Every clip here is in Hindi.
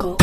Jungle.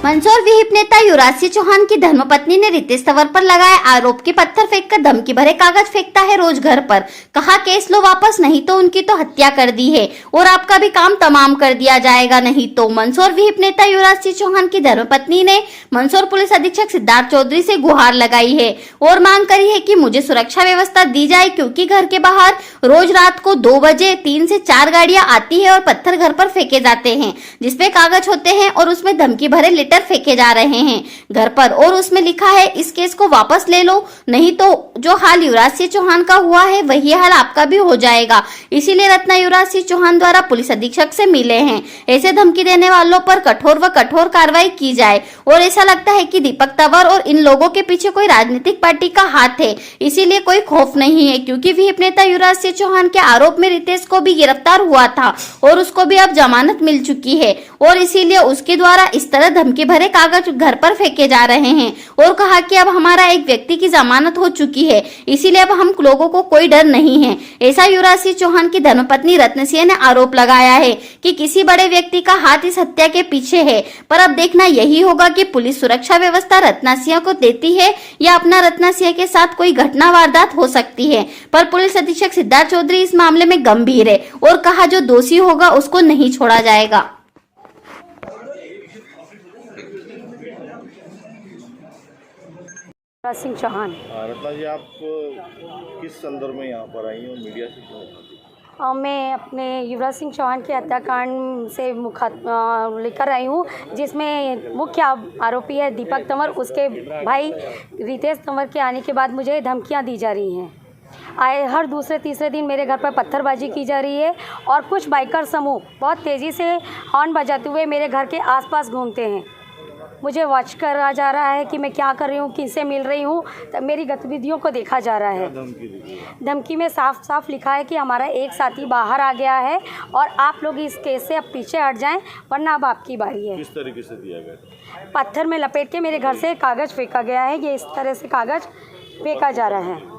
मंदसौर विहिप नेता युवराज सिंह चौहान की धर्मपत्नी ने रितेश तंवर पर लगाए आरोप की पत्थर फेंककर धमकी भरे कागज फेंकता है रोज घर पर। कहा केस लो वापस, नहीं तो उनकी तो हत्या कर दी है और आपका भी काम तमाम कर दिया जाएगा नहीं तो। मंदसौर विहिप नेता युवराज सिंह चौहान की धर्मपत्नी ने मंदसौर पुलिस अधीक्षक सिद्धार्थ चौधरी से गुहार लगाई है और मांग करी है कि मुझे सुरक्षा व्यवस्था दी जाए, क्योंकि घर के बाहर रोज रात को 2 बजे 3 से 4 गाड़ियां आती है और पत्थर घर पर फेंके जाते हैं, जिसपे कागज होते हैं और उसमें धमकी भरे लेटर फेंके जा रहे हैं घर पर और उसमें लिखा है इस केस को वापस ले लो, नहीं तो जो हाल युवराज सिंह चौहान का हुआ है वही हाल आपका भी हो जाएगा। इसीलिए रत्ना युवराज सिंह चौहान द्वारा पुलिस अधीक्षक से मिले हैं। ऐसे धमकी देने वालों पर कठोर व कठोर कार्रवाई की जाए और ऐसा लगता है कि दीपक तंवर और इन लोगों के पीछे कोई राजनीतिक पार्टी का हाथ है, इसीलिए कोई खौफ नहीं है, क्योंकि विहिप नेता युवराज सिंह चौहान के आरोप में रितेश को भी गिरफ्तार हुआ था और उसको भी अब जमानत मिल चुकी है और इसीलिए उसके द्वारा इस तरह धमकी भरे कागज घर पर फेंके जा रहे हैं और कहा कि अब हमारा एक व्यक्ति की जमानत हो चुकी है, इसीलिए अब हम लोगों को कोई डर नहीं है। ऐसा युवराज सिंह चौहान की धर्मपत्नी रत्न सिंह ने आरोप लगाया है कि किसी बड़े व्यक्ति का हाथ इस हत्या के पीछे है, पर अब देखना यही होगा कि पुलिस सुरक्षा व्यवस्था रत्ना सिंह को देती है या अपना रत्ना सिंह के साथ कोई घटना वारदात हो सकती है। पर पुलिस अधीक्षक सिद्धार्थ चौधरी इस मामले में गंभीर है और कहा जो दोषी होगा उसको नहीं छोड़ा जाएगा। युवराज सिंह चौहान। रत्ना जी, आप किस संदर्भ में यहाँ पर आई हैं और मीडिया से क्यों? मैं अपने युवराज सिंह चौहान के हत्याकांड से लेकर आई हूँ, जिसमें मुख्य आरोपी है दीपक तंवर। उसके भाई रितेश तंवर के आने के बाद मुझे धमकियाँ दी जा रही हैं। हर दूसरे तीसरे दिन मेरे घर पर पत्थरबाजी की जा रही है और कुछ बाइकर समूह बहुत तेज़ी से हॉर्न बजाते हुए मेरे घर के आसपास घूमते हैं। मुझे वॉच करा जा रहा है कि मैं क्या कर रही हूँ, किससे मिल रही हूँ, तो मेरी गतिविधियों को देखा जा रहा है। धमकी में साफ साफ लिखा है कि हमारा एक साथी बाहर आ गया है और आप लोग इस केस से अब पीछे हट जाएं, वरना अब आपकी बारी है। किस तरीके से दिया गया? पत्थर में लपेट के मेरे घर से कागज़ फेंका गया है। ये इस तरह से कागज़ फेंका जा रहा है।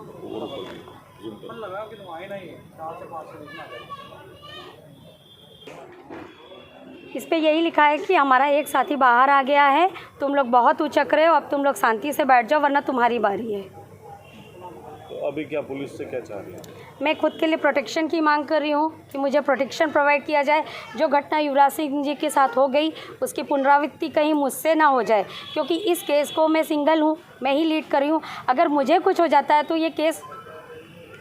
इस पे यही लिखा है कि हमारा एक साथी बाहर आ गया है, तुम लोग बहुत उचक रहे हो, अब तुम लोग शांति से बैठ जाओ, वरना तुम्हारी बारी है। तो अभी क्या पुलिस से क्या चाह रही है? मैं खुद के लिए प्रोटेक्शन की मांग कर रही हूँ कि मुझे प्रोटेक्शन प्रोवाइड किया जाए। जो घटना युवराज सिंह जी के साथ हो गई उसकी पुनरावृत्ति कहीं मुझसे ना हो जाए, क्योंकि इस केस को मैं सिंगल हूँ, मैं ही लीड कर रही हूँ। अगर मुझे कुछ हो जाता है तो ये केस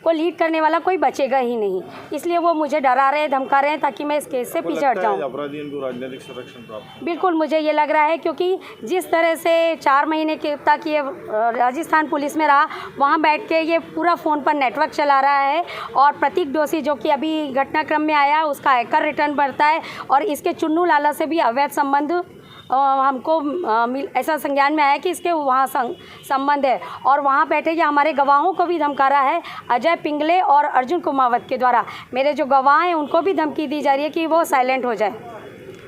को लीड करने वाला कोई बचेगा ही नहीं, इसलिए वो मुझे डरा रहे हैं, धमका रहे हैं ताकि मैं इस केस से पीछे हट जाऊँ। अपराधियों को राजनीतिक संरक्षण प्राप्त? बिल्कुल, मुझे ये लग रहा है, क्योंकि जिस तरह से 4 महीने के तक ये राजस्थान पुलिस में रहा, वहाँ बैठ के ये पूरा फ़ोन पर नेटवर्क चला रहा है और प्रतीक दोषी जो कि अभी घटनाक्रम में आया उसका आयकर रिटर्न भरता है और इसके चुन्नू लाला से भी अवैध संबंध हमको ऐसा संज्ञान में आया कि इसके वहाँ संबंध है और वहाँ बैठे ये हमारे गवाहों को भी धमका रहा है। अजय पिंगले और अर्जुन कुमावत के द्वारा मेरे जो गवाह हैं उनको भी धमकी दी जा रही है कि वो साइलेंट हो जाए।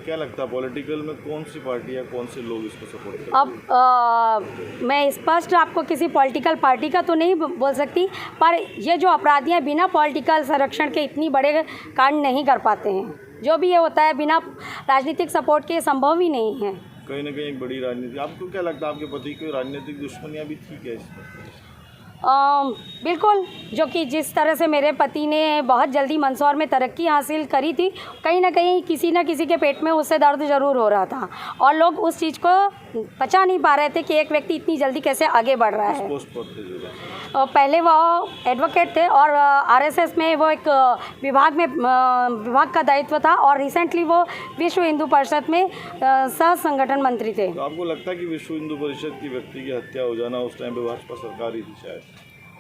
क्या लगता है पॉलिटिकल में कौन सी पार्टी या कौन से लोग इसको सपोर्ट करते हैं? अब मैं स्पष्ट आपको किसी पॉलिटिकल पार्टी का तो नहीं बोल सकती, पर ये जो अपराधी हैं बिना पॉलिटिकल संरक्षण के इतनी बड़े कांड नहीं कर पाते हैं। जो भी ये होता है बिना राजनीतिक सपोर्ट के संभव ही नहीं है। कहीं ना कहीं एक बड़ी राजनीति, आपको क्या लगता है आपके पति की राजनीतिक दुश्मनियाँ भी थी क्या इसमें? बिल्कुल, जो कि जिस तरह से मेरे पति ने बहुत जल्दी मंदसौर में तरक्की हासिल करी थी, कहीं ना कहीं किसी न किसी के पेट में उससे दर्द ज़रूर हो रहा था और लोग उस चीज़ को पचा नहीं पा रहे थे कि एक व्यक्ति इतनी जल्दी कैसे आगे बढ़ रहा है। पहले वो एडवोकेट थे और आरएसएस में वो एक विभाग का दायित्व था और रिसेंटली वो विश्व हिंदू परिषद में सह संगठन मंत्री थे। तो आपको लगता है कि विश्व हिंदू परिषद की व्यक्ति की हत्या हो जाना उस टाइम पे भाजपा सरकार ही थी शायद?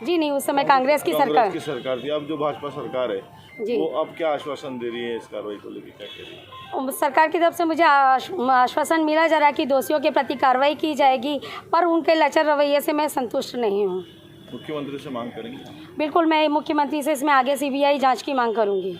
जी नहीं, उस समय कांग्रेस की सरकार थी। अब जो भाजपा सरकार है जी, वो अब क्या आश्वासन दे रही है इस कार्रवाई को लेकर, क्या कह रही है? सरकार की तरफ से मुझे आश्वासन मिला जा रहा है कि दोषियों के प्रति कार्रवाई की जाएगी, पर उनके लचर रवैये से मैं संतुष्ट नहीं हूँ। मुख्यमंत्री से मांग करेंगे? बिल्कुल, मैं मुख्यमंत्री से इसमें आगे सीबीआई जांच की मांग करूंगी।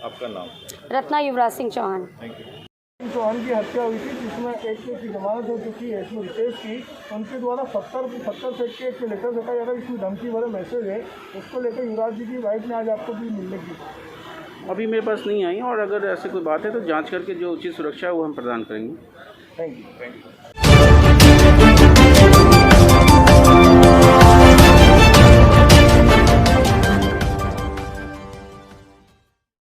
आपका नाम? रत्ना युवराज सिंह चौहान। Thank you. चौहान की हत्या हुई थी उसमें एक की जमानत हो चुकी है इसमें रितेश की, उनके द्वारा पत्थर फेंक के एक लेटर देखा जा रहा है, इसमें धमकी भरे मैसेज है, उसको लेकर युवराज जी की वाइफ ने आज आपको भी मिलने की। अभी मेरे पास नहीं आई, और अगर ऐसी कोई बात है तो जांच करके जो उचित सुरक्षा है वो हम प्रदान करेंगे। Thank you.